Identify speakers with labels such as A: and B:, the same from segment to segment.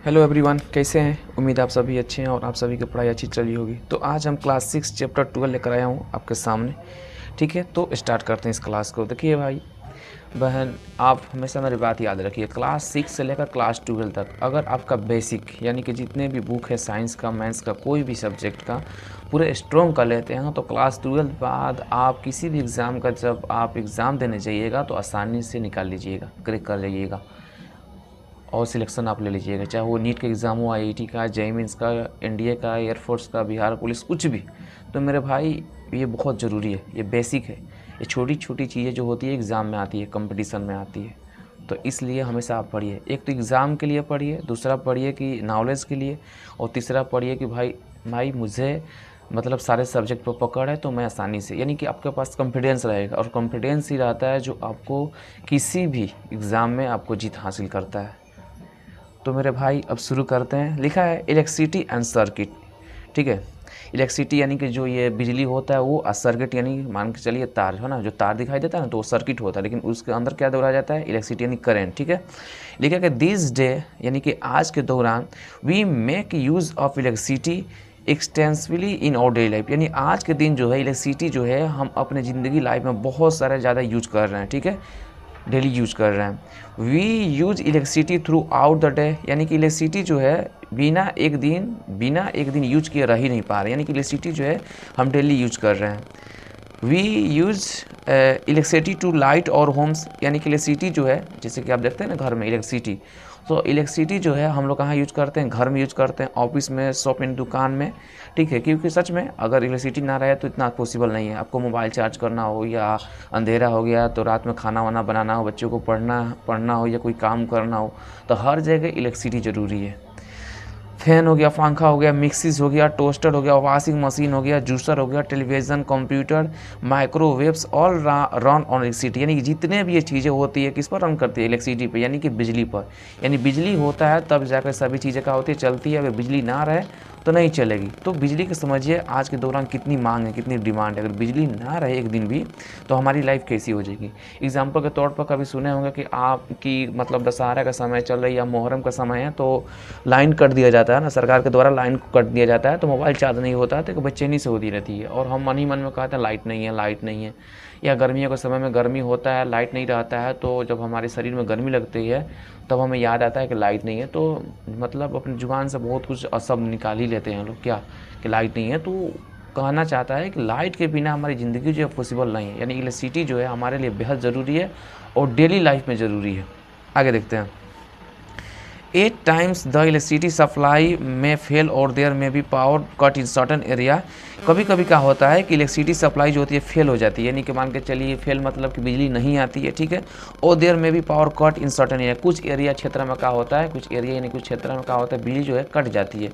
A: Hello everyone, कैसे हैं। उम्मीद आप सभी अच्छे हैं और आप सभी की पढ़ाई अच्छी चली होगी। तो आज हम क्लास 6 चैप्टर 12 लेकर आया हूँ आपके सामने। ठीक है, तो स्टार्ट करते हैं इस क्लास को। देखिए भाई बहन, आप हमेशा मेरी बात याद रखिए, क्लास 6 से लेकर क्लास 12 तक अगर आपका बेसिक यानी कि जितने भी बुक है साइंस का, मैथ्स का, कोई भी सब्जेक्ट का पूरे स्ट्रॉन्ग कर लेते हैं तो क्लास 12 बाद आप किसी भी एग्ज़ाम का जब आप एग्ज़ाम देने जाइएगा तो आसानी से निकाल लीजिएगा, क्रैक कर जाइएगा और सिलेक्शन आप ले लीजिएगा। चाहे वो नीट का एग्ज़ाम हो, आईआईटी का, जेईई मेंस का, एनडीए का, एयरफोर्स का, बिहार पुलिस, कुछ भी। तो मेरे भाई ये बहुत ज़रूरी है, ये बेसिक है। ये छोटी छोटी चीज़ें जो होती है एग्ज़ाम में आती है, कंपटीशन में आती है। तो इसलिए हमेशा आप पढ़िए। एक तो एग्ज़ाम के लिए पढ़िए, दूसरा पढ़िए कि नॉलेज के लिए, और तीसरा पढ़िए कि भाई मुझे मतलब सारे सब्जेक्ट पर पकड़ है तो मैं आसानी से, यानी कि आपके पास कॉन्फिडेंस रहेगा। और कॉन्फिडेंस ही रहता है जो आपको किसी भी एग्ज़ाम में आपको जीत हासिल करता है। तो मेरे भाई अब शुरू करते हैं। लिखा है इलेक्ट्रिसिटी एंड सर्किट। ठीक है, इलेक्ट्रिसिटी यानी कि जो ये बिजली होता है वो, सर्किट यानी मान के चलिए तार है ना, जो तार दिखाई देता है ना तो वो सर्किट होता है, लेकिन उसके अंदर क्या दौड़ाया जाता है, इलेक्ट्रिसिटी यानी करंट। ठीक है, लिखा है दिस डे यानी कि आज के दौरान we make use of electricity extensively in our daily life, यानी आज के दिन जो है इलेक्ट्रिसिटी जो है हम अपने ज़िंदगी लाइफ में बहुत सारे ज़्यादा यूज कर रहे हैं। ठीक है, डेली यूज कर रहे हैं। We use electricity throughout the day, यानी कि इलेक्ट्रिसिटी जो है बिना एक दिन यूज किए रह ही नहीं पा रहे, यानी कि इलेक्ट्रिसिटी जो है हम डेली यूज कर रहे हैं। We use electricity to light our homes, यानी कि इलेक्ट्रिसिटी जो है जैसे कि आप देखते हैं ना घर में इलेक्ट्रिसिटी, तो इलेक्ट्रिसिटी जो है हम लोग कहाँ यूज करते हैं, घर में यूज करते हैं, ऑफिस में, शॉपिंग दुकान में। ठीक है, क्योंकि सच में अगर इलेक्ट्रिसिटी ना रहे तो इतना पॉसिबल नहीं है। आपको मोबाइल चार्ज करना हो, या अंधेरा हो गया तो रात में खाना वाना बनाना हो, बच्चों को पढ़ना हो, या कोई काम करना हो, तो हर जगह इलेक्ट्रिसिटी ज़रूरी है। फैन हो गया, पंखा हो गया, मिक्सीज हो गया, टोस्टर हो गया, वॉशिंग मशीन हो गया, जूसर हो गया, television, computer, microwaves, all run on electricity, यानी कि जितने भी ये चीज़ें होती है किस पर रन करती है, इलेक्ट्रिसिटी पे, यानी कि बिजली पर। यानी बिजली होता है तब जाकर सभी चीज़ें क्या होती है, चलती है। अगर बिजली ना रहे तो नहीं चलेगी। तो बिजली के समझिए आज के दौरान कितनी मांग है, कितनी डिमांड है। अगर बिजली ना रहे एक दिन भी तो हमारी लाइफ कैसी हो जाएगी। एग्जाम्पल के तौर पर कभी सुने होंगे कि आपकी मतलब दशहरा का समय चल रही है या मुहर्रम का समय है तो लाइन कट दिया जाता है ना, सरकार के द्वारा लाइन कट दिया जाता है तो मोबाइल चार्ज नहीं होता है तो बेचैनी से होती रहती है, और हम मन ही मन में कहते हैं लाइट नहीं है, लाइट नहीं है। या गर्मियों के समय में गर्मी होता है, लाइट नहीं रहता है, तो जब हमारे शरीर में गर्मी लगती है तब हमें याद आता है कि लाइट नहीं है। तो मतलब अपनी जुबान से बहुत कुछ शब्द निकाल ही लेते हैं लोग, क्या कि लाइट नहीं है। तो कहना चाहता है कि लाइट के बिना हमारी ज़िंदगी जो है पॉसिबल नहीं है, यानी इलेक्ट्रिसिटी जो है हमारे लिए बेहद ज़रूरी है और डेली लाइफ में ज़रूरी है। आगे देखते हैं। 8 times the electricity supply may fail और देयर में भी power cut in certain area. कभी कभी क्या होता है कि इलेक्ट्रिसिटी सप्लाई जो होती है फेल हो जाती है, यानी कि मान के चलिए फेल मतलब कि बिजली नहीं आती है। ठीक है, और देयर में भी power cut in certain area, कुछ एरिया क्षेत्र में क्या होता है, कुछ एरिया यानी कुछ क्षेत्र में क्या होता है, बिजली जो है कट जाती है,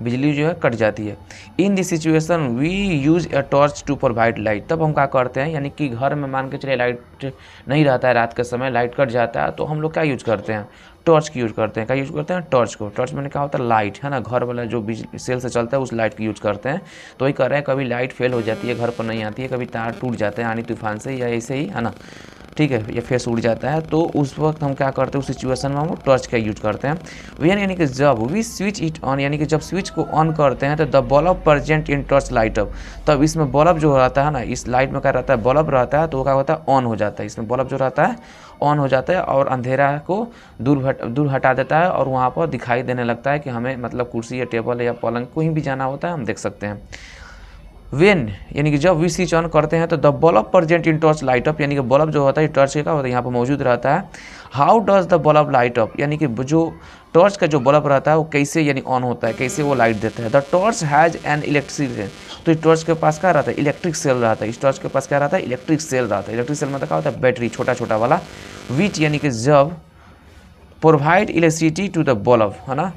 A: बिजली जो है कट जाती है। In this situation we use a torch to provide light, तब हम क्या करते हैं, यानी कि घर में मान के चलिए लाइट नहीं रहता है, रात के समय लाइट कट जाता है तो हम लोग क्या यूज करते हैं, टॉर्च की यूज़ करते हैं। क्या यूज़ करते हैं, टॉर्च को। टॉर्च में क्या होता है, लाइट है ना, घर वाला जो बिजली सेल से चलता है उस लाइट की यूज़ करते हैं। तो वही कर रहे हैं, कभी लाइट फेल हो जाती है, घर पर नहीं आती है, कभी तार टूट जाते हैं आनी तूफान से या ऐसे ही है ना, ठीक है, या फेस उड़ जाता है, तो उस वक्त हम क्या करते हैं, उस सिचुएशन में हम टॉर्च का यूज करते हैं। वेन यानी कि जब वी स्विच इट ऑन, यानी कि जब स्विच को ऑन करते हैं तो the bulb present in torch light up, तब इसमें बल्ब जो रहता है ना, इस लाइट में क्या रहता है, बल्ब रहता है, तो वो क्या होता है, ऑन हो जाता है। इसमें बल्ब जो रहता है ऑन हो जाता है और अंधेरा को दूर हटा देता है, और वहाँ पर दिखाई देने लगता है कि हमें मतलब कुर्सी या टेबल या पलंग कहीं भी जाना होता है हम देख सकते हैं। वेन यानी कि जब वी स्विच ऑन करते हैं तो the bulb present in torch light up, यानी कि बल्ब जो होता है टॉर्च का होता है यहाँ पर मौजूद रहता है। How does the bulb light up, यानी कि जो टॉर्च का जो बल्ब रहता है वो कैसे यानी ऑन होता है, कैसे वो लाइट देता है। The torch has an electricity, तो इस टॉर्च के पास क्या रहता है, इलेक्ट्रिक सेल रहता है। इस टॉर्च के पास क्या रहता है, इलेक्ट्रिक सेल रहता है। इलेक्ट्रिक सेल मतलब क्या होता है, बैटरी, छोटा छोटा वाला। विच यानी कि जब provide electricity to the bulb, है ना,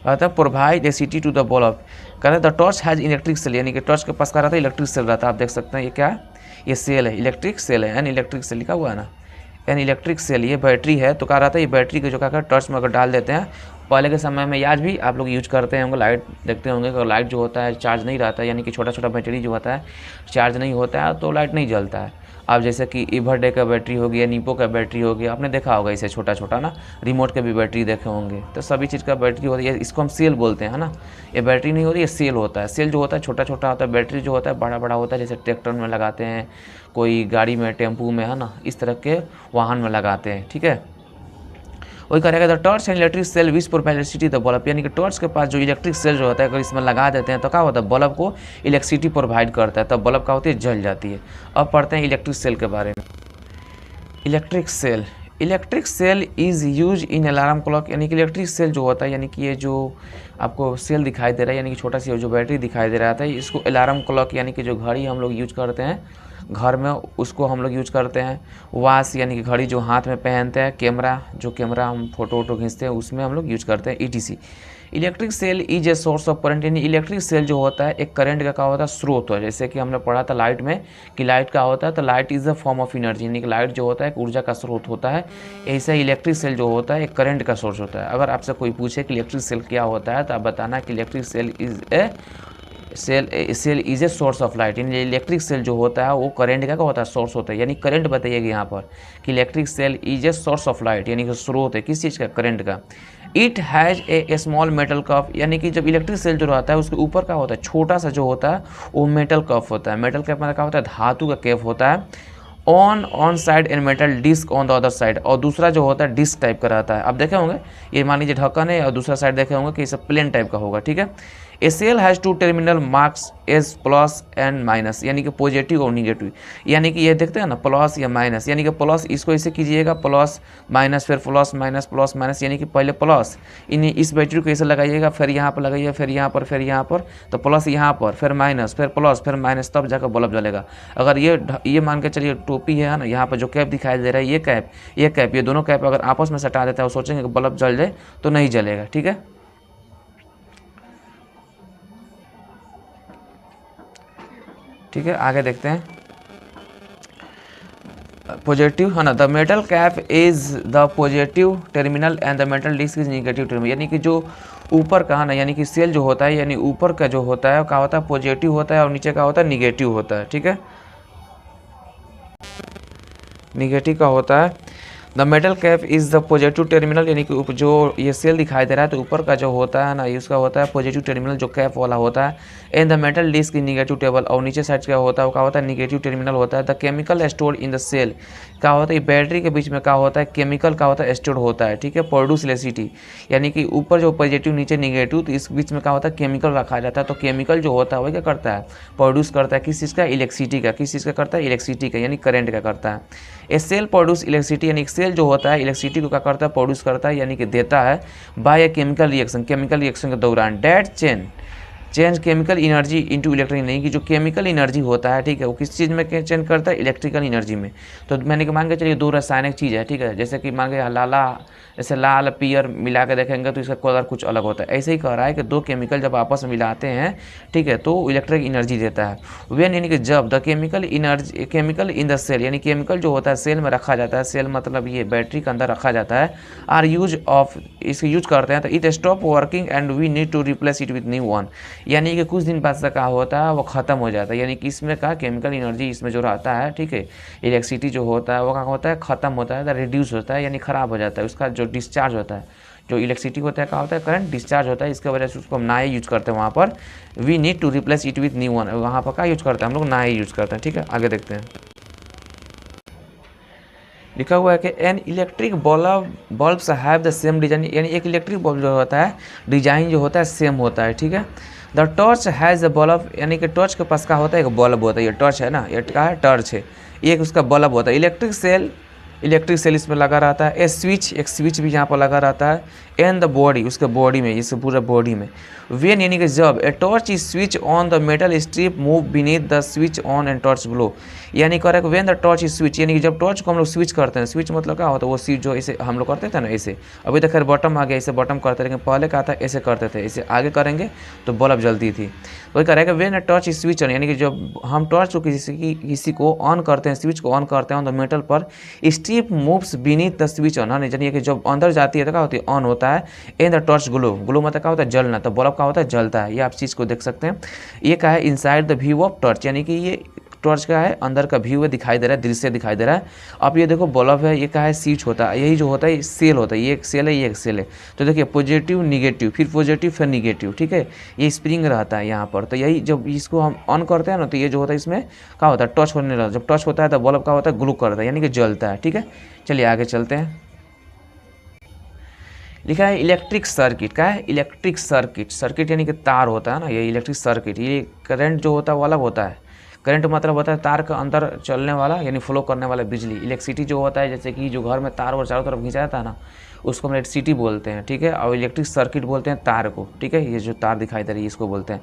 A: कहता है provide electricity to the bulb. कहते हैं the torch has electric cell, यानी कि टॉर्च के पास क्या रहता है, इलेक्ट्रिक सेल रहता है। आप देख सकते हैं ये क्या है, ये सेल है, इलेक्ट्रिक सेल है, एन इलेक्ट्रिक सेल लिखा हुआ है ना, एन इलेक्ट्रिक सेल। ये बैटरी है, तो क्या रहता है, ये बैटरी के जो क्या टॉर्च में अगर डाल देते हैं, पहले के समय में आज भी आप लोग यूज करते होंगे, लाइट देखते होंगे कि लाइट जो होता है चार्ज नहीं रहता है, यानी कि छोटा छोटा बैटरी जो होता है चार्ज नहीं होता है तो लाइट नहीं जलता है। आप जैसे कि इवरडे का बैटरी हो गया, नीपो का बैटरी हो गया, आपने देखा होगा इसे छोटा छोटा ना, रिमोट के भी बैटरी देखे होंगे। तो सभी चीज़ का बैटरी होती है, इसको हम सेल बोलते हैं ना। ये बैटरी नहीं होती, ये सेल होता है। सेल जो होता है छोटा छोटा होता है, बैटरी जो होता है बड़ा बड़ा होता है, जैसे ट्रैक्टर में लगाते हैं, कोई गाड़ी में, टेम्पू में, है ना, इस तरह के वाहन में लगाते हैं, ठीक है। वही करेगा the torch and electric cell which provide electricity the bulb, यानी कि टॉर्च के पास जो इलेक्ट्रिक सेल जो होता है अगर इसमें लगा देते हैं तो क्या होता है, बल्ब को इलेक्ट्रिसिटी प्रोवाइड करता है, तब बल्ब का होती है जल जाती है। अब पढ़ते हैं इलेक्ट्रिक सेल के बारे में। Electric cell is use in alarm clock, यानी कि इलेक्ट्रिक सेल जो होता है, यानी कि ये जो आपको सेल दिखाई दे रहा है, यानी कि छोटा सी जो बैटरी दिखाई दे रहा था, इसको अलार्म क्लॉक, यानी कि जो घड़ी हम लोग यूज करते हैं घर में, उसको हम लोग यूज करते हैं। वॉच, यानी कि घड़ी जो हाथ में पहनते हैं। कैमरा, जो कैमरा हम फोटो वोटो खींचते हैं उसमें हम लोग यूज करते हैं, ETC। Electric cell is a source of current, यानी इलेक्ट्रिक सेल जो होता है एक करंट का क्या होता है, स्रोत है। जैसे कि हमने पढ़ा था लाइट में कि लाइट का होता है, तो light is a form of energy, यानी कि लाइट जो होता है एक ऊर्जा का स्रोत होता है। ऐसे ही इलेक्ट्रिक सेल जो होता है एक करंट का सोर्स होता है। अगर आपसे कोई पूछे कि इलेक्ट्रिक सेल क्या होता है, तो आप बताना कि electric cell is a source of light, यानी इलेक्ट्रिक सेल जो होता है वो करंट का होता है, सोर्स होता है। यानी करंट बताइएगा यहाँ पर कि electric cell is a source of light, यानी कि स्रोत है किस चीज़ का, करंट का। It has a small metal cup, यानी कि जब इलेक्ट्रिक सेल जो रहता है उसके ऊपर का होता है छोटा सा जो होता है वो मेटल कप होता है। मेटल कप मतलब क्या होता है, धातु का कैप होता है। On side and metal disc on the other side, और दूसरा जो होता है डिस्क टाइप का रहता है। आप देखे होंगे, ये मान लीजिए ढक्कन है और दूसरा साइड देखे होंगे कि ये सब प्लेन टाइप का होगा, ठीक है। A cell has two terminal marks as plus and minus, यानी कि पॉजिटिव और निगेटिव, यानी कि ये देखते हैं ना प्लस या माइनस, यानी कि प्लस इसको ऐसे कीजिएगा प्लस माइनस, फिर प्लस माइनस, यानी कि पहले प्लस इस बैटरी को ऐसे लगाइएगा, फिर यहाँ पर लगाइए, फिर यहाँ पर, फिर यहाँ पर, तो प्लस यहाँ पर, फिर माइनस, फिर प्लस, फिर माइनस, तब जाकर बल्ब जलेगा। अगर ये मान के चलिए टोपी है ना, यहाँ पर जो कैप दिखाई दे रहा है, ये कैप, ये दोनों कैप अगर आपस में सटा देता है वो सोचेंगे कि बल्ब जल जाए, तो नहीं जलेगा, ठीक है। ठीक है, आगे देखते हैं। पॉजिटिव है ना, the metal cap is the positive terminal and the metal disc is negative terminal, यानी कि जो ऊपर का ना, यानी कि सेल जो होता है, यानी ऊपर का जो होता है क्या होता है, पॉजिटिव होता है, और नीचे का होता है निगेटिव होता है, ठीक है, निगेटिव का होता है। The metal cap is the positive terminal, यानी कि जो ये सेल दिखाई दे रहा है तो ऊपर का जो होता है ना, इसका होता है पॉजिटिव टर्मिनल, जो कैप वाला होता है। And the metal disc is negative table, और नीचे साइड का होता है वो क्या होता है, निगेटिव टर्मिनल होता है। The chemical store in the cell, क्या होता है, बैटरी के बीच में क्या होता है, केमिकल का होता है स्टोर होता है, ठीक है। प्रोड्यूस इलेक्ट्रिसिटी, यानी कि ऊपर जो पॉजिटिव नीचे निगेटिव, तो इस बीच में क्या होता है, केमिकल रखा जाता है। तो केमिकल जो होता है वो क्या करता है, प्रोड्यूस करता है किस चीज़ का, इलेक्ट्रिसिटी का। किस चीज़ का करता है, इलेक्ट्रिसिटी का, यानी करंट का करता है। ए सेल प्रोड्यूस इलेक्ट्रिसिटी, यानी सेल जो होता है इलेक्ट्रिसिटी को क्या करता है, प्रोड्यूस करता है, यानी कि देता है by a chemical reaction, chemical reaction के दौरान। That change chemical energy into electric, नहीं कि जो केमिकल एनर्जी होता है, ठीक है, वो किस चीज़ में चेंज करता है, इलेक्ट्रिकल एनर्जी में। तो मैंने कि मान के चलिए दो रासायनिक चीज़ है, ठीक है, जैसे कि मान के लाला, जैसे लाल पियर मिला के देखेंगे तो इसका कलर कुछ अलग होता है। ऐसे ही कह रहा है कि दो केमिकल जब आपस में मिलाते हैं, ठीक है, तो इलेक्ट्रिक एनर्जी देता है। वेन, यानी कि जब the chemical in the cell, यानी केमिकल जो होता है सेल में रखा जाता है, सेल मतलब ये बैटरी के अंदर रखा जाता है, आर यूज ऑफ, इसको यूज करते हैं तो it stop working and we need to replace it with new one, यानी कि कुछ दिन बाद से क्या होता है वो ख़त्म हो जाता है। यानी कि इसमें का केमिकल एनर्जी इसमें जो रहता है, ठीक है, इलेक्ट्रिसिटी जो होता है वो क्या होता है, ख़त्म होता है, रिड्यूस होता है, यानी ख़राब हो जाता है। उसका जो डिस्चार्ज होता है, जो इलेक्ट्रिसिटी होता है क्या होता है, करंट डिस्चार्ज होता है, इसके वजह से उसको हम ना ही यूज करते हैं। वहाँ पर we need to replace it with new one, वहाँ पर क्या यूज करते हैं हम लोग, ना ही यूज करते हैं, ठीक है। आगे देखते हैं, लिखा हुआ है कि an electric bulbs have the same design, यानी एक इलेक्ट्रिक बल्ब जो होता है डिजाइन जो होता है सेम होता है, ठीक है। The torch has a bulb, यानी कि टॉर्च के पास क्या होता है, एक बल्ब होता है, ये टॉर्च है ना, ये क्या है, टॉर्च है, एक उसका बल्ब होता है। इलेक्ट्रिक सेल इसमें लगा रहता है। एक स्विच भी यहाँ पर लगा रहता है। एंड द बॉडी, उसके बॉडी में, इस पूरा बॉडी में। वेन, यानी कि जब a torch is switch on the metal strip move beneath the switch on and torch glow, यानी correct, when the torch is switch, यानी कि जब टॉर्च को हम लोग स्विच करते हैं, स्विच मतलब क्या होता है, वो स्विच जो ऐसे हम लोग करते थे ना, ऐसे, अभी तक खैर बॉटम आ गया, ऐसे बॉटम करते, लेकिन पहले क्या था, ऐसे करते थे, ऐसे आगे करेंगे तो बल्ब जलती थी। वही करेगा when a torch is switch on, यानी कि जब हम टॉर्च को किसी को ऑन करते हैं, स्विच को ऑन करते हैं, तो मेटल पर strip moves beneath the switch on, यानी कि जब अंदर जाती है तो क्या होती है, ऑन होता है। एंड द टॉर्च ग्लो मतलब क्या होता है, जलना, तो बल्ब क्या होता है, जलता है। ये आप चीज़ को देख सकते हैं। ये क्या है, inside the view of torch, यानी कि ये टॉर्च का है, अंदर का व्यू है, दिखाई दे रहा है, दृश्य दिखाई दे रहा है। अब ये देखो बल्ब है, ये क्या है, स्विच होता है, यही जो होता है सेल होता है, ये एक सेल है, ये एक सेल है। तो देखिए पॉजिटिव निगेटिव, फिर पॉजिटिव फिर निगेटिव, ठीक है, ये स्प्रिंग रहता है यहाँ पर। तो यही जब इसको हम ऑन करते हैं ना, तो ये जो होता है इसमें क्या होता है, टच होने लगता है। जब टच होता है तो बल्ब का होता है ग्लो करता है, यानी कि जलता है, ठीक है। चलिए आगे चलते हैं। लिखा है इलेक्ट्रिक सर्किट, क्या है, इलेक्ट्रिक सर्किट, सर्किट यानी कि तार होता है ना, ये इलेक्ट्रिक सर्किट। ये करंट जो होता है वो अलग होता है, करंट मतलब होता है तार के अंदर चलने वाला यानी फ्लो करने वाला बिजली। इलेक्ट्रिसिटी जो होता है, जैसे कि जो घर में तार और चारों तरफ खींचा जाता है ना, उसको हम इलेक्ट्रिसिटी बोलते हैं, ठीक है। और इलेक्ट्रिक सर्किट बोलते हैं तार को, ठीक है, ये जो तार दिखाई दे रही है इसको बोलते हैं।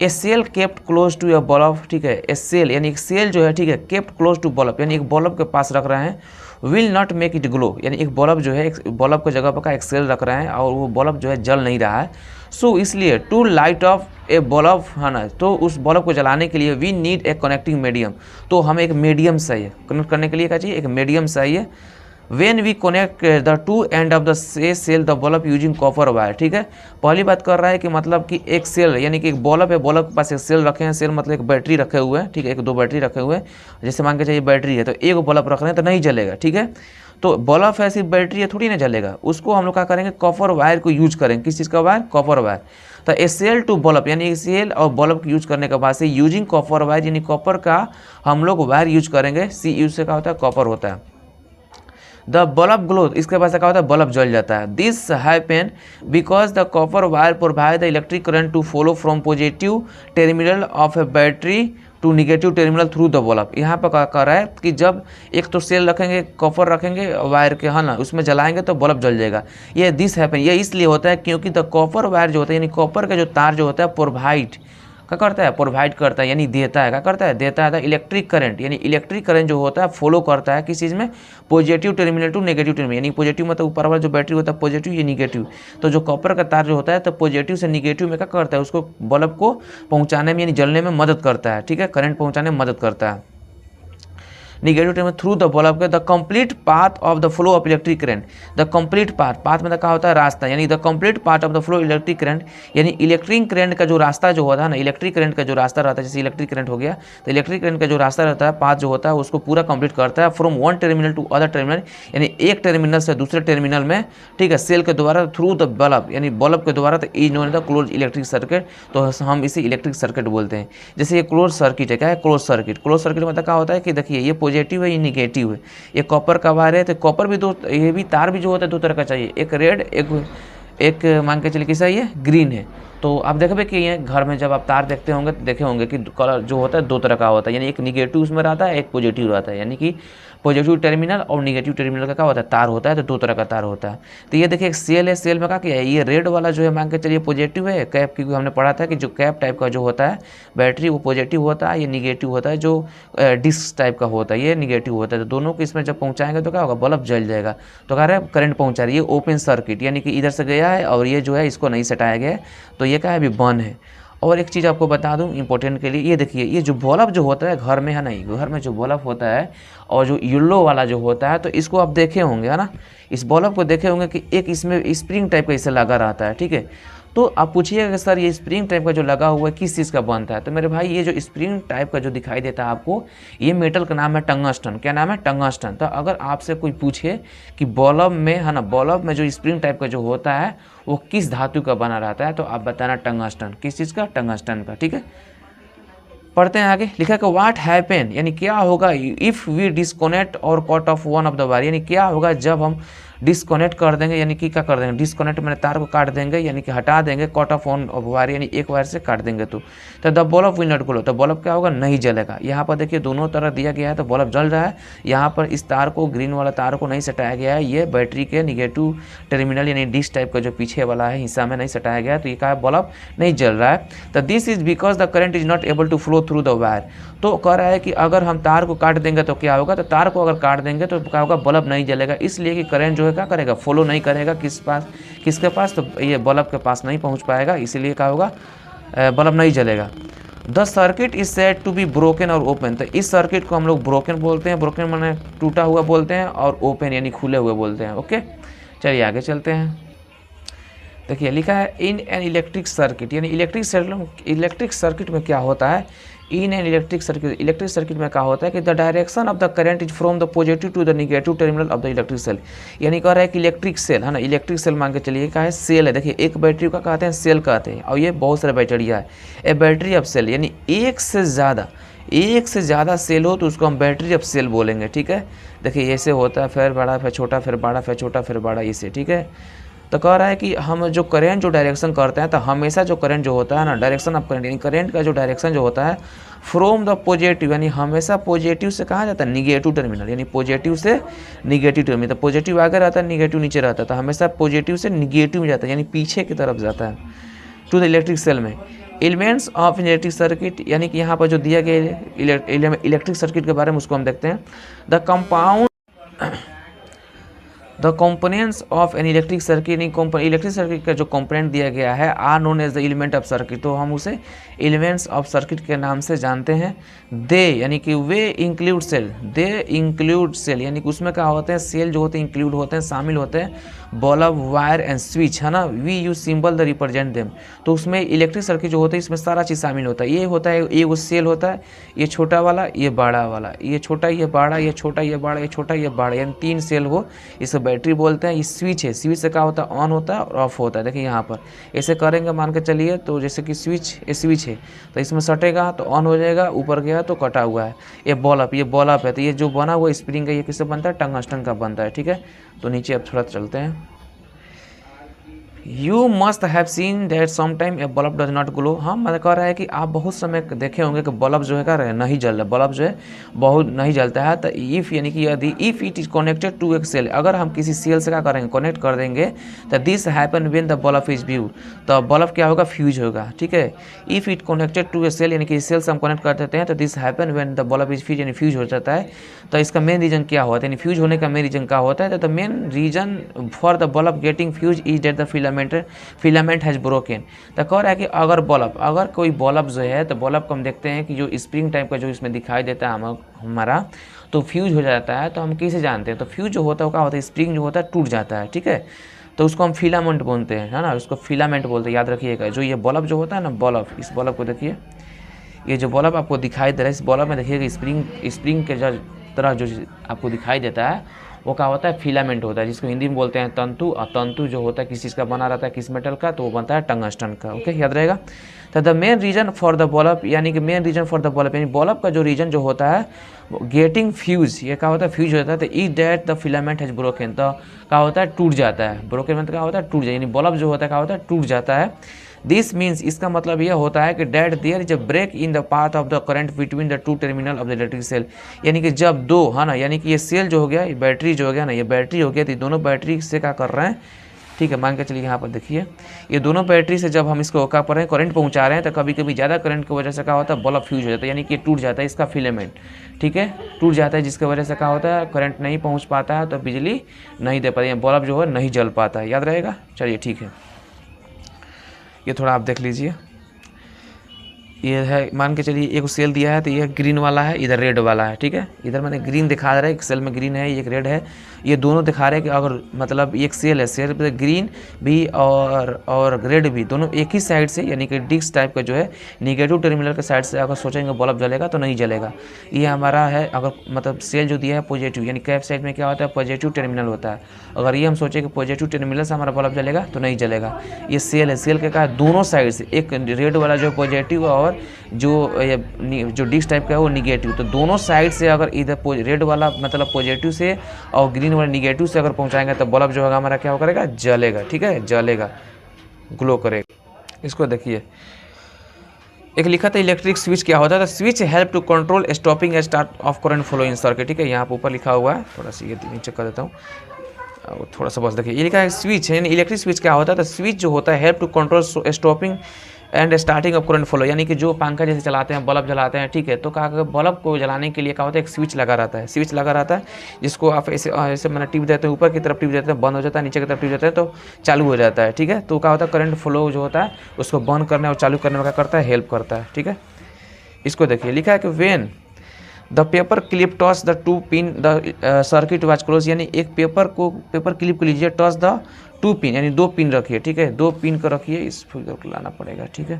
A: A cell kept close to a bulb, ठीक है, ए सेल यानी एक सेल जो है, ठीक है, केप्ट क्लोज टू बल्ब यानी एक बल्ब के पास रख रहे हैं, will not make it glow यानी एक बल्ब जो है, एक बल्ब के जगह पर का एक सेल रख रहे हैं और वो बल्ब जो है जल नहीं रहा है। सो इसलिए to light off a bulb है ना, तो उस बल्ब को जलाने के लिए we need a connecting medium, तो हमें एक मीडियम चाहिए, कनेक्ट करने के लिए क्या चाहिए, एक मीडियम चाहिए। When we connect the two end of the cell the bulb using copper wire, ठीक है। पहली बात कर रहा है कि मतलब कि एक सेल यानी कि एक बल्ब है, बल्ब के पास एक सेल रखे हैं, सेल मतलब एक बैटरी रखे हुए हैं, ठीक है, एक दो बैटरी रखे हुए हैं। जैसे मान के चाहिए बैटरी है तो एक बल्ब रख रहे हैं तो नहीं जलेगा, ठीक है। तो बल्ब है सिर्फ बैटरी है, थोड़ी ना जलेगा, उसको हम लोग क्या करेंगे, कॉपर वायर को यूज करेंगे। किस चीज़ का वायर, कॉपर वायर। तो ए सेल टू बल्ब यानी सेल और बल्ब को यूज करने के बाद से यूजिंग कॉपर वायर यानी कॉपर का हम लोग वायर यूज करेंगे। सी यूज से क्या होता है, कॉपर होता है। द बल्ब ग्लो, इसके बाद से क्या होता है, बल्ब जल जाता है। This happen because the copper wire provide the electric current to flow from positive terminal of a battery to negative terminal through the bulb. यहाँ पर क्या कर रहा है कि जब एक तो सेल रखेंगे, कॉपर रखेंगे वायर के, है ना, उसमें जलाएंगे तो बल्ब जल जाएगा। ये दिस हैपन, ये इसलिए होता है क्योंकि द कॉपर वायर जो होता है यानी कॉपर का जो तार जो होता है प्रोवाइड क्या करता है, प्रोवाइड करता है यानी देता है, क्या करता है, देता है इलेक्ट्रिक करंट यानी इलेक्ट्रिक करंट जो होता है फॉलो करता है किस चीज़ में, positive terminal to negative terminal. यानी पॉजिटिव मतलब ऊपर वाला जो बैटरी होता है पॉजिटिव, ये निगेटिव। तो जो कॉपर का तार जो होता है तो पॉजिटिव से निगेटिव में क्या करता है, उसको बल्ब को पहुँचाने में यानी जलने में मदद करता है, ठीक है, करंट पहुँचाने में मदद करता है। Negative terminal through the bulb के the complete path of the flow of electric current. The complete path, path में क्या होता है, रास्ता, यानी the complete path of the flow electric current यानी इलेक्ट्रिक करंट का जो रास्ता जो होता है ना, इलेक्ट्रिक करंट का जो रास्ता रहता है, जैसे इलेक्ट्रिक करंट हो गया तो इलेक्ट्रिक करंट का जो रास्ता रहता है, पाथ जो होता है उसको पूरा कंप्लीट करता है from one terminal to other terminal यानी एक टर्मिनल से दूसरे टर्मिनल में, ठीक है, सेल के द्वारा थ्रू द बल्ब यानी बल्ब के द्वारा। तो is known the close electric circuit, तो हम इसे इलेक्ट्रिक सर्किट बोलते हैं। जैसे ये क्लोज सर्किट है, क्या है, क्लोज सर्किट। क्लोज सर्किट मतलब क्या होता है कि देखिए ये पॉजिटिव है, ये निगेटिव है, ये कॉपर का वायर है, तो कॉपर भी दो, ये भी तार भी जो होता है दो तरह का चाहिए, एक रेड एक मान के चलिए किसा ये ग्रीन है। तो आप देखोगे कि ये घर में जब आप तार देखते होंगे तो देखे होंगे कि कलर जो होता है दो तरह का होता है, यानी एक निगेटिव उसमें रहता है, एक पॉजिटिव रहता है, यानी कि पॉजिटिव टर्मिनल और निगेटिव टर्मिनल का क्या होता है, तार होता है, तो दो तरह का तार होता है। तो ये देखिए एक सेल है, सेल में क्या किया है, ये रेड वाला जो है मान के चलिए पॉजिटिव है, कैप, क्योंकि हमने पढ़ा था कि जो कैप टाइप का जो होता है बैटरी वो पॉजिटिव होता है, ये निगेटिव होता है, जो डिस्क टाइप का होता है ये निगेटिव होता है। तो दोनों को इसमें जब पहुँचाएंगे तो क्या होगा, बल्ब जल जाएगा। तो कह रहे हैं करंट पहुँचा रही है, ओपन सर्किट यानी कि इधर से गया है और ये जो है इसको नहीं सटाया गया है, तो ये क्या है, अभी बंद है। और एक चीज़ आपको बता दूं इंपॉर्टेंट के लिए, ये देखिए ये जो बल्ब जो होता है घर में है नहीं, घर में जो बल्ब होता है और जो येलो वाला जो होता है, तो इसको आप देखे होंगे, है ना, इस बल्ब को देखे होंगे कि एक इसमें स्प्रिंग टाइप का इससे लगा रहता है, ठीक है। तो आप पूछिएगा कि सर ये स्प्रिंग टाइप का जो लगा हुआ है किस चीज़ का बनता है, तो मेरे भाई ये जो स्प्रिंग टाइप का जो दिखाई देता है आपको, ये मेटल का नाम है टंगस्टन। क्या नाम है, टंगस्टन। तो अगर आपसे कोई पूछे कि बल्ब में, है ना, बल्ब में जो स्प्रिंग टाइप का जो होता है वो किस धातु का बना रहता है, तो आप बताना टंगस्टन। किस चीज़ का, टंगस्टन का, ठीक है। पढ़ते हैं आगे, लिखा कि व्हाट हैपन यानी क्या होगा इफ़ वी डिस्कनेक्ट और cut off one of the wire, यानी क्या होगा जब हम डिस्कनेक्ट कर देंगे, यानी कि क्या कर देंगे, डिस्कनेक्ट मैंने तार को काट देंगे यानी कि हटा देंगे, cut off one of wire यानी एक वायर से काट देंगे तो the bulb will not glow, तो बल्ब क्या होगा, नहीं जलेगा। यहाँ पर देखिए दोनों तरह दिया गया है तो बल्ब जल रहा है। यहाँ पर इस तार को, ग्रीन वाला तार को नहीं सटाया गया है, ये बैटरी के निगेटिव टर्मिनल यानी डिस्क टाइप का जो पीछे वाला है हिस्सा में नहीं सटाया गया है, तो ये क्या बल्ब नहीं जल रहा है। तो this is because the current is not able to flow through the wire. तो कह रहा है कि अगर हम तार को काट देंगे तो क्या होगा, तो तार को अगर काट देंगे तो क्या होगा, बल्ब नहीं जलेगा, इसलिए कि करंट जो है क्या करेगा, फ्लो नहीं करेगा किसके पास, तो ये बल्ब के पास नहीं पहुंच पाएगा, इसीलिए क्या होगा, बल्ब नहीं जलेगा। The circuit is said to be broken or open, तो इस सर्किट को हम लोग ब्रोकन बोलते हैं, ब्रोकन माने टूटा हुआ बोलते हैं, और ओपन यानी खुले हुए बोलते हैं। ओके, चलिए आगे चलते हैं। देखिए लिखा है इन एन इलेक्ट्रिक सर्किट, यानी इलेक्ट्रिक सर्किट में क्या होता है, इन एन इलेक्ट्रिक सर्किट में क्या होता है कि the direction of the current is from the positive to the negative terminal of the electric cell. यानी कह रहा है कि इलेक्ट्रिक सेल है ना, इलेक्ट्रिक सेल मान के चलिए क्या है, सेल है। देखिए एक बैटरी का कहते हैं सेल कहते हैं, और ये बहुत सारे बैटरिया है। ए बैटरी ऑफ सेल यानी एक से ज़्यादा सेल हो तो उसको हम बैटरी ऑफ सेल बोलेंगे। ठीक है, देखिए ऐसे होता है, फिर बड़ा फिर छोटा फिर बड़ा फिर छोटा फिर बड़ा, इसे। ठीक है, तो कह रहा है कि हम जो करंट जो डायरेक्शन करते हैं, तो हमेशा जो करंट जो होता है ना, डायरेक्शन ऑफ करंट यानी करंट का जो डायरेक्शन जो होता है फ्रॉम द पॉजिटिव, यानी हमेशा पॉजिटिव से कहाँ जाता है, निगेटिव टर्मिनल, यानी पॉजिटिव से निगेटिव टर्मिनल। तो पॉजिटिव आगे रहता है, निगेटिव नीचे रहता है, तो हमेशा पॉजिटिव से निगेटिव में जाता है, यानी पीछे की तरफ जाता है टू द इलेक्ट्रिक सेल में। एलिमेंट्स ऑफ इलेक्ट्रिक सर्किट, यानी कि यहाँ पर जो दिया गया इलेक्ट्रिक सर्किट के बारे में उसको हम देखते हैं। The components of an electric circuit, electric circuit का जो कंपोनेंट दिया गया है are known as the element of circuit, तो हम उसे एलिमेंट्स ऑफ सर्किट के नाम से जानते हैं। दे यानी कि वे include cell, they include cell यानी कि उसमें क्या होते हैं, सेल जो होते हैं इंक्लूड होते हैं, शामिल होते हैं बल्ब वायर एंड स्विच, है ना। We use symbol the represent them, तो उसमें इलेक्ट्रिक सर्किट जो होते हैं इसमें सारा चीज़ शामिल होता है। ये होता है, ये वो सेल होता है, ये छोटा वाला ये बड़ा वाला, ये छोटा ये बड़ा, ये छोटा ये बड़ा, ये छोटा ये बड़ा, यानी 3 सेल हो, इसे बैटरी बोलते हैं। ये स्विच है, स्विच से क्या होता है, ऑन होता है और ऑफ होता है। देखिए यहाँ पर ऐसे करेंगे, मान के चलिए, तो जैसे कि स्विच है तो इसमें सटेगा तो ऑन हो जाएगा, ऊपर गया तो कटा हुआ है। ये बल्ब है, तो ये जो बना हुआ स्प्रिंग का ये किससे बनता है, टंगस्टन का बनता है। ठीक है, तो नीचे अब थोड़ा चलते हैं। You must have seen that sometime A bulb does not glow. हाँ, मैं कह रहा है कि आप बहुत समय देखे होंगे कि बल्ब जो है क्या रहे नहीं जल रहा, बल्ब जो है बहुत नहीं जलता है। तो इफ़ यानी कि यदि if it is connected to एक सेल, अगर हम किसी सेल से क्या करेंगे, कनेक्ट कर देंगे, तो this happen when the bulb is fuse, तो बल्ब क्या होगा, फ्यूज होगा। ठीक है, if it connected to a cell यानी कि सेल से हम कनेक्ट कर देते हैं, तो this happen when the bulb is fuse यानी फ्यूज हो जाता है। तो इसका मेन रीजन क्या होता है, यानी फ्यूज होने का मेन रीजन क्या होता है, तो the main reason for the bulb getting fuse is that the filament has broken. तो कह रहा है कि अगर कोई बल्ब जो है, तो बल्ब को हम देखते हैं कि जो स्प्रिंग टाइप का जो इसमें दिखाई देता है हमारा, तो फ्यूज हो जाता है। तो हम कैसे जानते हैं, तो फ्यूज जो होता है वो क्या होता है, स्प्रिंग जो होता है टूट जाता है। ठीक है, तो उसको हम फिलामेंट बोलते हैं, है ना, उसको फिलामेंट बोलते हैं, याद रखिएगा। जो ये बल्ब जो होता है ना, बल्ब, इस बल्ब को देखिए, ये जो बल्ब आपको दिखाई दे रहा है, इस बल्ब में देखिएगा स्प्रिंग के तरह जो आपको दिखाई देता है वो क्या होता है, फिलामेंट होता है, जिसको हिंदी में बोलते हैं तंतु। और तंतु जो होता है किस चीज़ का बना रहता है, किस मेटल का, तो वो बनता है टंगस्टन का। ओके, याद रहेगा। तो the main reason for the bulb, यानी कि main reason for the bulb यानी बल्ब का जो रीजन जो होता है गेटिंग फ्यूज, ये क्या होता है, फ्यूज होता है। तो is that the filament has broken, तो क्या होता है, टूट जाता है। ब्रोकन मतलब क्या होता है, टूट जाए, यानी बल्ब जो होता है क्या होता है, टूट जाता है। दिस मीन्स, इसका मतलब यह होता है कि that there is a break in the path of the current between the two terminal of the electric cell, यानी कि जब दो, है ना, यानी कि ये सेल जो हो गया, ये बैटरी जो हो गया ना, ये बैटरी हो गया, तो दोनों बैटरी से क्या कर रहे हैं, ठीक है, मान के चलिए यहाँ पर देखिए, ये दोनों बैटरी से जब हम इसको क्या कर रहे हैं, करंट पहुँचा रहे हैं, तो कभी कभी ज़्यादा करंट की वजह से क्या होता है, बल्ब फ्यूज हो जाता है, यानी कि टूट जाता है इसका फिलामेंट। ठीक है, टूट जाता है, जिसकी वजह से क्या होता है, करंट नहीं पहुँच पाता है, तो बिजली नहीं दे पाती है, बल्ब जो है नहीं जल पाता है। याद रहेगा, चलिए ठीक है। ये थोड़ा आप देख लीजिए, ये है, मान के चलिए एक सेल दिया है, तो ये ग्रीन वाला है, इधर रेड वाला है। ठीक है, इधर मैंने ग्रीन दिखा रहा है, एक सेल में ग्रीन है, एक रेड है, ये दोनों दिखा रहे हैं कि अगर मतलब एक सेल है, सेल पे ग्रीन भी और रेड भी दोनों एक ही साइड से, यानी कि डिस्क टाइप का जो है निगेटिव टर्मिनल के साइड से अगर सोचेंगे बल्ब जलेगा तो नहीं जलेगा। ये हमारा है, अगर मतलब सेल जो दिया है पॉजिटिव, यानी कैप साइड में क्या होता है, पॉजिटिव टर्मिनल होता है। अगर ये हम सोचें कि पॉजिटिव टर्मिनल से हमारा बल्ब जलेगा तो नहीं जलेगा। ये सेल है, सेल के क्या है, दोनों साइड से, एक रेड वाला जो पॉजिटिव और जो डिस्क टाइप का है वो निगेटिव, तो दोनों साइड से अगर इधर रेड वाला मतलब पॉजिटिव से और ग्रीन वाला निगेटिव से अगर पहुंचाएंगे तो बल्ब जो होगा हमारा क्या करेगा, जलेगा। ठीक है, जलेगा, ग्लो करेगा। इसको देखिए, एक लिखा था इलेक्ट्रिक स्विच क्या होता है, switch help to control stopping and start of current flow in circuit. ठीक है, यहाँ पर ऊपर लिखा हुआ है, थोड़ा सा ये नीचे कर देता हूँ, थोड़ा सा बस देखिए, ये लिखा है स्विच है, इलेक्ट्रिक स्विच क्या होता है, तो स्विच जो होता है help to control stopping and starting of current flow, यानी कि जो पंखा जैसे चलाते हैं, बल्ब जलाते हैं, ठीक है, तो क्या बल्ब को जलाने के लिए क्या होता है, एक स्विच लगा रहता है, स्विच लगा रहता है, जिसको आप ऐसे मैंने टिप देते हैं, ऊपर की तरफ टिप देते हैं, बंद हो जाता है, नीचे की तरफ टिप देते हैं तो चालू हो जाता है। ठीक है, तो क्या होता है, करंट फ्लो जो होता है उसको बंद करने और चालू करने में क्या करता है, हेल्प करता है। ठीक है, इसको देखिए, लिखा है कि when the paper clip toss the two pin the circuit was close, यानी एक पेपर क्लिप को लीजिए, टॉस द टू पिन यानी 2 पिन रखिए। ठीक है, 2 पिन को रखिए, इस फिगर को लाना पड़ेगा। ठीक है,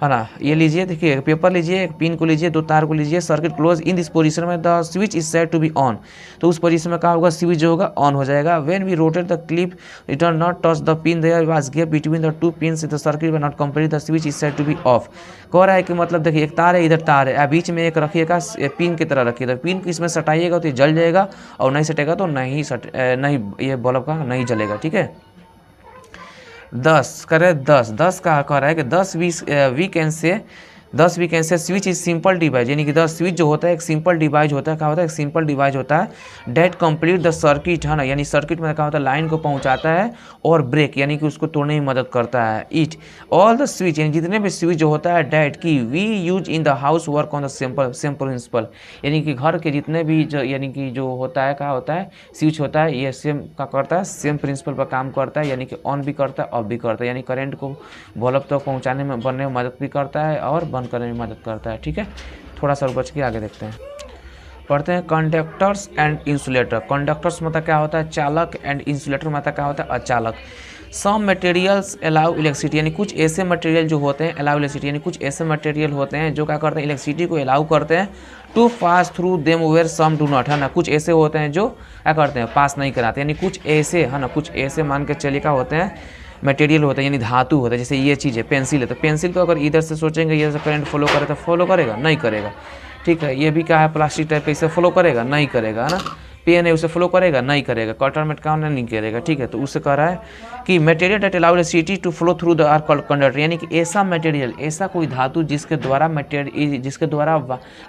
A: है ना। ये लीजिए, देखिए पेपर लीजिए, एक पिन को लीजिए, 2 तार को लीजिए, circuit close in this position में the switch is set to be on. तो उस पोजीशन में क्या होगा, स्विच जो होगा ऑन हो जाएगा। When we rotate the clip it are not touch the pin there was gap between the 2 pins the circuit were not complete the switch is set to be off. कह रहा है कि मतलब देखिए एक तार है, इधर तार है, बीच में एक रखिएगा पिन की तरह रखिएगा, पिन को इसमें सटाइएगा तो ये जल जाएगा, और नहीं सटेगा तो नहीं ये बल्ब का नहीं जलेगा। ठीक है। 10 करे 10 का कह रहा है कि 10 we can say switch is simple device, यानी कि 10 स्विच जो होता है एक सिंपल डिवाइस होता है। क्या होता है, एक सिंपल डिवाइस होता है डेट कंप्लीट द सर्किट, है ना, यानी सर्किट में क्या होता है लाइन को पहुंचाता है और ब्रेक यानी कि उसको तोड़ने में मदद करता है। इट ऑल द स्विच, यानी जितने भी स्विच जो होता है डेट की we use in the house work on the same principle, यानी कि घर के जितने भी यानी कि जो होता है क्या होता है स्विच होता है, ये सेम का करता है, सेम प्रिंसिपल पर काम करता है, यानी कि ऑन भी करता है ऑफ भी करता है, यानी करंट को बल्ब तक पहुँचाने में बनने में मदद भी करता है और बंद करने में मदद करता है। ठीक है। थोड़ा सा बच के आगे देखते हैं, पढ़ते हैं। Conductors and insulator. कंडक्टर्स मतलब क्या होता है चालक, एंड इंसुलेटर मतलब क्या होता है अचालक। सम मटेरियल्स अलाउ इलेक्ट्रिसिटी, यानी कुछ ऐसे मटेरियल जो होते हैं अलाउ इलेक्ट्रिसिटी, यानी कुछ ऐसे मटेरियल होते हैं जो क्या करते हैं इलेक्ट्रिसिटी को अलाउ करते हैं to pass through them where some do not, है ना। कुछ ऐसे होते हैं जो क्या करते हैं पास नहीं कराते, यानी कुछ ऐसे, है ना, कुछ ऐसे मान के चलिए क्या होते हैं मटेरियल होता है, यानी धातु होता है। जैसे ये चीज़ है पेंसिल है, तो पेंसिल को अगर इधर से सोचेंगे इधर से करंट फॉलो करे तो फॉलो करेगा नहीं करेगा। ठीक है। ये भी क्या है प्लास्टिक टाइप का, इसे फॉलो करेगा नहीं करेगा, है ना। पेन है उसे फॉलो करेगा नहीं करेगा, कटर में काम नहीं करेगा। ठीक है। तो उससे कह रहा है कि material that allow electricity to flow through the are conductor, यानी कि ऐसा मटेरियल, ऐसा कोई धातु जिसके द्वारा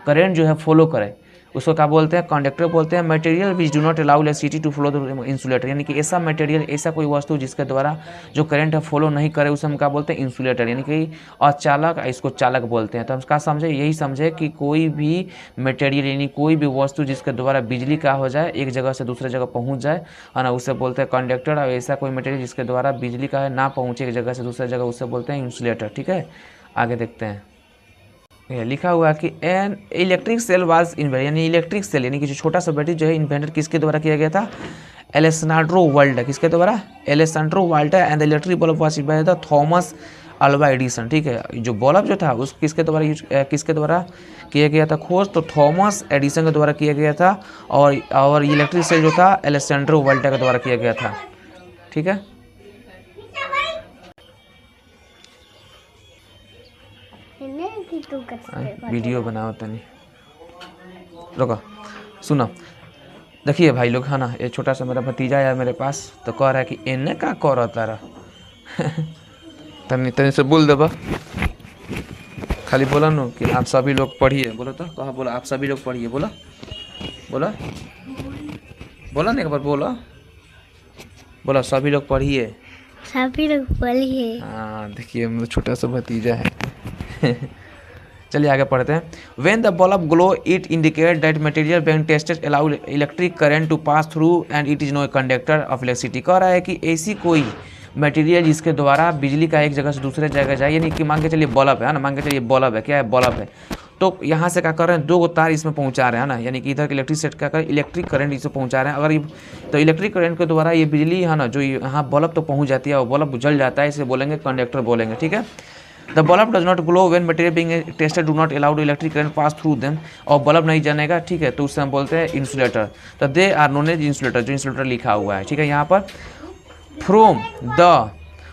A: करंट जो है फॉलो करे, उसको क्या बोलते हैं कंडक्टर बोलते हैं। Material which do not allow electricity to flow through insulator, यानी कि ऐसा मटेरियल, ऐसा कोई वस्तु जिसके द्वारा जो करंट है फॉलो नहीं करे उसे हम क्या बोलते हैं इंसुलेटर, यानी कि अचालक, इसको चालक बोलते हैं। तो हम क्या समझे, यही समझे कि कोई भी मटेरियल यानी कोई भी वस्तु जिसके द्वारा बिजली का हो जाए एक जगह से दूसरे जगह पहुँच जाए, है ना, उसे बोलते हैं कंडक्टर। और ऐसा कोई मटेरियल जिसके द्वारा बिजली का है ना पहुँचे एक जगह से दूसरे जगह, उसे बोलते हैं इंसुलेटर। ठीक है। आगे देखते हैं, लिखा हुआ है कि an electric cell was invented, यानी इलेक्ट्रिक सेल यानी कि जो छोटा सा बैटरी जो है इन्वेंटेड किसके द्वारा किया गया था, एलेक्सांड्रो वोल्टा, किसके द्वारा Alessandro Volta. And the electric bulb was invented by Thomas Alva Edison. ठीक है। जो बल्ब जो था उस किसके द्वारा किया गया था खोज, तो थॉमस एडिसन के द्वारा किया गया था। और इलेक्ट्रिक सेल जो था एलेक्सांड्रो वोल्टा के द्वारा किया गया था। ठीक है। वीडियो बनाओ तनी, रुको सुनो। देखिए भाई लोग, है ना, ये छोटा सा मेरा भतीजा है मेरे पास, तो कह रहा है कि इन्हें का कर तारा तनी तनी से बोल देबा, खाली बोला नो कि आप सभी लोग पढ़िए। बोलो तो कहा, बोला आप सभी लोग पढ़िए, बोला बोला बोला ना एक बार, बोला सभी लोग पढ़िए,
B: सभी लोग पढ़िए।
A: हाँ देखिए मेरा छोटा सा भतीजा है चलिए आगे पढ़ते हैं। When the bulb glow it indicate that material being tested allow electric current to pass through and it is no conductor of electricity. कह रहा है कि ऐसी कोई मटेरियल जिसके द्वारा बिजली का एक जगह से दूसरे जगह जाए, यानी कि मान के चलिए बल्ब है ना, मान के चलिए बल्ब है, क्या है बल्ब है, तो यहाँ से क्या कर रहे हैं 2 तार इसमें पहुँचा रहे हैं ना, यानी कि इधर के इलेक्ट्रिक सेट क्या कर इलेक्ट्रिक करंट इसे पहुँचा रहे हैं। अगर ये तो इलेक्ट्रिक करंट के द्वारा ये बिजली है ना जो यहाँ बल्ब तो पहुँच जाती है और बल्ब जल जाता है, इसे बोलेंगे कंडक्टर बोलेंगे। ठीक है। The bulb does not glow when material being tested do not allowed electric current pass through them, और बल्ब नहीं जलेगा। ठीक है। तो उससे हम बोलते हैं इंसुलेटर। तो they are known as insulator, जो इंसुलेटर लिखा हुआ है। ठीक है। यहाँ पर from the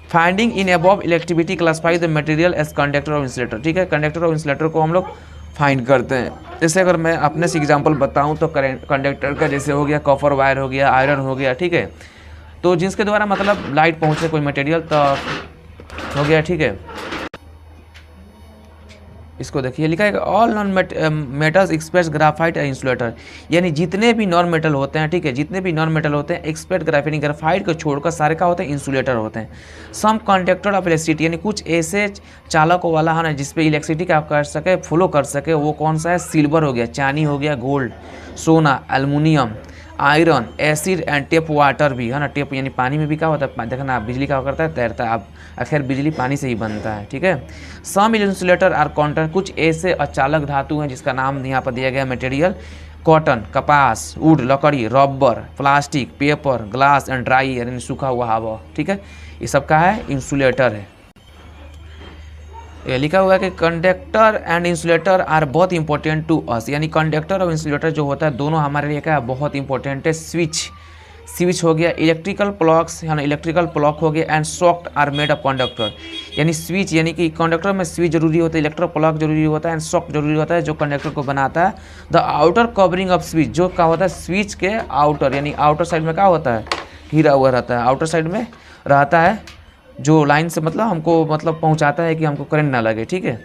A: finding in above electricity classify the material as conductor और इंसुलेटर। ठीक है। कंडक्टर और इंसुलेटर को हम लोग फाइंड करते हैं। जैसे अगर मैं अपने से एग्जांपल बताऊं तो कंडक्टर का जैसे हो गया कॉपर वायर हो गया, आयरन हो गया। ठीक है। तो जिसके द्वारा मतलब लाइट पहुंचे कोई मटेरियल तो हो गया। ठीक है। इसको देखिए लिखा है all non metals express graphite insulator, यानी जितने भी नॉन मेटल होते हैं। ठीक है। जितने भी नॉन मेटल होते हैं एक्सप्रेस ग्राफाइट ग्राफाइट को छोड़कर सारे का होते हैं इंसुलेटर होते हैं। सम कंडक्टर ऑफ इलेक्ट्रिसिटी, यानी कुछ ऐसे चालकों वाला है ना जिसपे इलेक्ट्रिसिटी का कर सके फ्लो कर सके, वो कौन सा है, सिल्वर हो गया, चांदी हो गया, गोल्ड, सोना, aluminium, iron, acid and tape water भी है ना। टेप यानी पानी में भी क्या होता है, देखना आप बिजली का करता है तैरता है, आप आखिर बिजली पानी से ही बनता है। ठीक है। सम इंसुलेटर आर कॉटन, कुछ ऐसे अचालक धातु हैं जिसका नाम यहाँ पर दिया गया मटेरियल, कॉटन, कपास, वुड, लकड़ी, rubber, plastic, paper, glass and dry यानी सूखा हुआ हवा। ठीक है। ये सब का है इंसुलेटर है। ये लिखा हुआ है कि कंडक्टर एंड इंसुलेटर आर बहुत इंपॉर्टेंट टू अस, यानी कंडक्टर और इंसुलेटर जो होता है दोनों हमारे लिए क्या है, बहुत इंपॉर्टेंट है। स्विच हो गया, इलेक्ट्रिकल प्लग्स है ना, इलेक्ट्रिकल प्लग हो गया, and socket are made of conductor, यानी स्विच यानी कि कंडक्टर में स्विच जरूरी होता है, इलेक्ट्रिक प्लग जरूरी होता है, एंड सॉकेट जरूरी होता है जो कंडक्टर को बनाता है। The outer covering of switch, जो क्या होता है स्विच के आउटर यानी आउटर साइड में क्या होता है, घिरा हुआ रहता है, आउटर साइड में रहता है, जो लाइन से मतलब हमको मतलब पहुंचाता है कि हमको करंट ना लगे, ठीक है।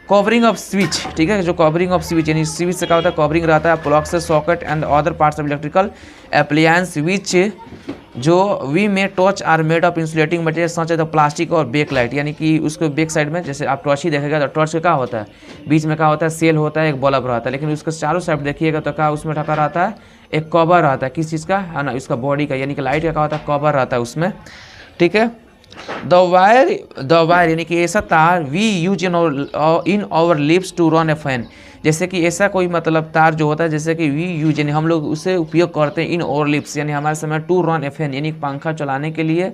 A: कवरिंग ऑफ स्विच, ठीक है, जो कवरिंग ऑफ स्विच यानी स्विच से क्या होता है कवरिंग रहता है, प्लग से socket and other parts of electrical appliance which जो वी में torch are made of insulating material such as the plastic और बैक लाइट, यानी कि उसके बैक साइड में जैसे आप टॉर्च ही देखेगा तो टॉर्च का क्या होता है, बीच में क्या होता है सेल होता है, एक बल्ब रहता है, लेकिन उसके चारों साइड देखिएगा तो क्या उसमें ढका रहता है, एक कवर रहता है, किस चीज़ का है ना, उसका बॉडी का, यानी कि लाइट का क्या होता है कवर रहता है उसमें, ठीक है। द वायर यानी कि ऐसा तार we use in our lips to run a fan, जैसे कि ऐसा कोई मतलब तार जो होता है जैसे कि वी यूज यानी हम लोग उसे उपयोग करते हैं इन आवर लिप्स यानी हमारे समय टू रन ए फैन यानी पंखा चलाने के लिए,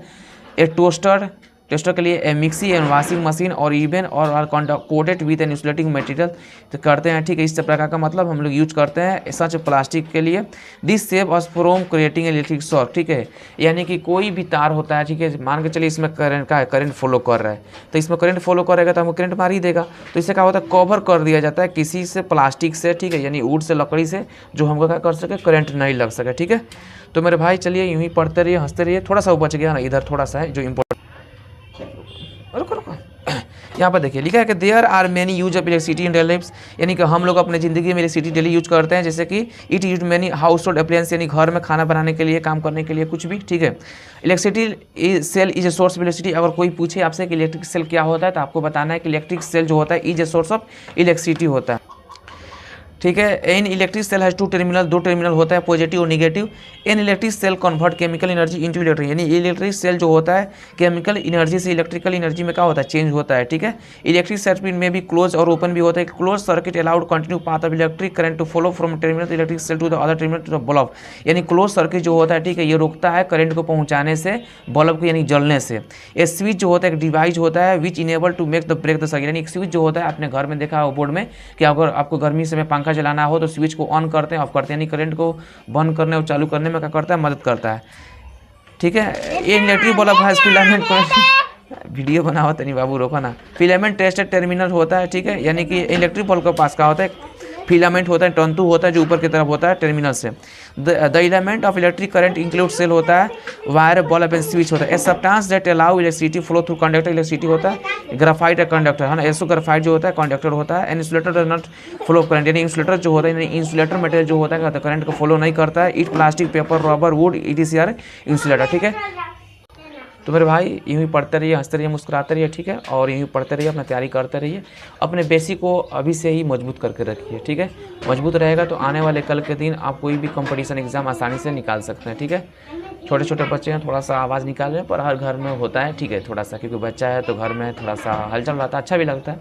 A: ए टोस्टर के लिए, a mixie and washing machine और इवन और are coated with an insulating material तो करते हैं, ठीक है। इस प्रकार का मतलब हम लोग यूज करते हैं सच प्लास्टिक के लिए। This save us from creating electric shock, ठीक है, यानी कि कोई भी तार होता है, ठीक है, मान के चलिए इसमें करंट का करंट फॉलो कर रहा है तो इसमें करंट फॉलो करेगा तो हमको करंट मार ही देगा, तो इससे क्या होता है कवर कर दिया जाता है किसी से प्लास्टिक से, ठीक है, यानी वुड से लकड़ी से, जो हमको क्या कर सके करंट नहीं लग सके, ठीक है। तो मेरे भाई चलिए यूँ ही पढ़ते रहिए, हंसते रहिए, थोड़ा सा बच गया ना इधर थोड़ा सा है जो इम्पोर्टेंट, रुको यहाँ पर देखिए लिखा है कि there are many use of electricity in daily lifes, यानी कि हम लोग अपने ज़िंदगी में इलेक्ट्रिसिटी डेली यूज करते हैं, जैसे कि it use many house hold appliance यानी घर में खाना बनाने के लिए, काम करने के लिए, कुछ भी, ठीक है। Electricity cell is a source of electricity, अगर कोई पूछे आपसे कि इलेक्ट्रिक सेल क्या होता है तो आपको बताना है कि इलेक्ट्रिक सेल जो होता है is a source of electricity होता है, ठीक है। In electric cell has two terminal, दो टर्मिनल होता है पॉजिटिव और negative. In electric cell convert chemical energy into electric, यानी इलेक्ट्रिक सेल जो होता है केमिकल एनर्जी से इलेक्ट्रिकल एनर्जी में क्या होता है चेंज होता है, ठीक है। इलेक्ट्रिक सर्किट में भी क्लोज और ओपन भी होता है, close circuit allowed continue path of electric current to follow from terminal electric cell to the other terminal to the bulb, यानी क्लोज सर्किट जो होता है, ठीक है, ये रोकता है करंट को पहुंचाने से बल्ब को यानी जलने से। ये स्विच जो होता है एक डिवाइस होता है which enable to make the break the circuit, यानी एक स्विच जो होता है अपने घर में देखा हो बोर्ड में कि अगर आपको गर्मी समय पंखा चलाना हो तो स्विच को ऑन करते हैं ऑफ करते हैं, यानी करंट को बंद करने और चालू करने में क्या करता है मदद करता है, ठीक है। ये इलेक्ट्रिक बल्ब है फिलामेंट वीडियो बना हुआ तनी बाबू रोको ना, फिलामेंट टेस्टेड टर्मिनल होता है, ठीक है, यानी कि इलेक्ट्रिक बल्ब के पास क्या होता है फिलामेंट होता है, तंतु होता है जो ऊपर की तरफ होता है टर्मिनल से। The element of electric current include cell होता है, वायर बल्ब एंड स्विच होता है। A substance that allow electricity flow through conductor, electricity होता है। ग्राफाइट कंडक्टर है ना, एसो ग्राफाइट जो होता है कंडक्टर होता है। And insulator does not flow current, यानी इंसुलेटर जो होता है इंसुलेटर मटेरियल जो होता है करंट को फॉलो नहीं करता है। It plastic paper rubber would it is यार इंसुलेटर, ठीक है। तो मेरे भाई यूँ ही पढ़ते रहिए, हंसते रहिए, मुस्कुराते रहिए, ठीक है, और यूँ ही पढ़ते रहिए, अपना तैयारी करते रहिए, अपने बेसिक को अभी से ही मजबूत करके रखिए, ठीक है। मजबूत रहेगा तो आने वाले कल के दिन आप कोई भी कंपटीशन एग्जाम आसानी से निकाल सकते हैं, ठीक है। छोटे छोटे बच्चे हैं, थोड़ा सा आवाज़ निकाल रहे हैं पर हर घर में होता है, ठीक है, थोड़ा सा क्योंकि बच्चा है तो घर में थोड़ा सा हलचल रहता है, अच्छा भी लगता है,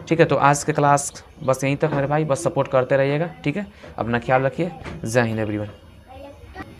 A: ठीक है। तो आज के क्लास बस यहीं तक मेरे भाई, बस सपोर्ट करते रहिएगा, ठीक है। अपना ख्याल रखिए, जय हिंद एवरीवन।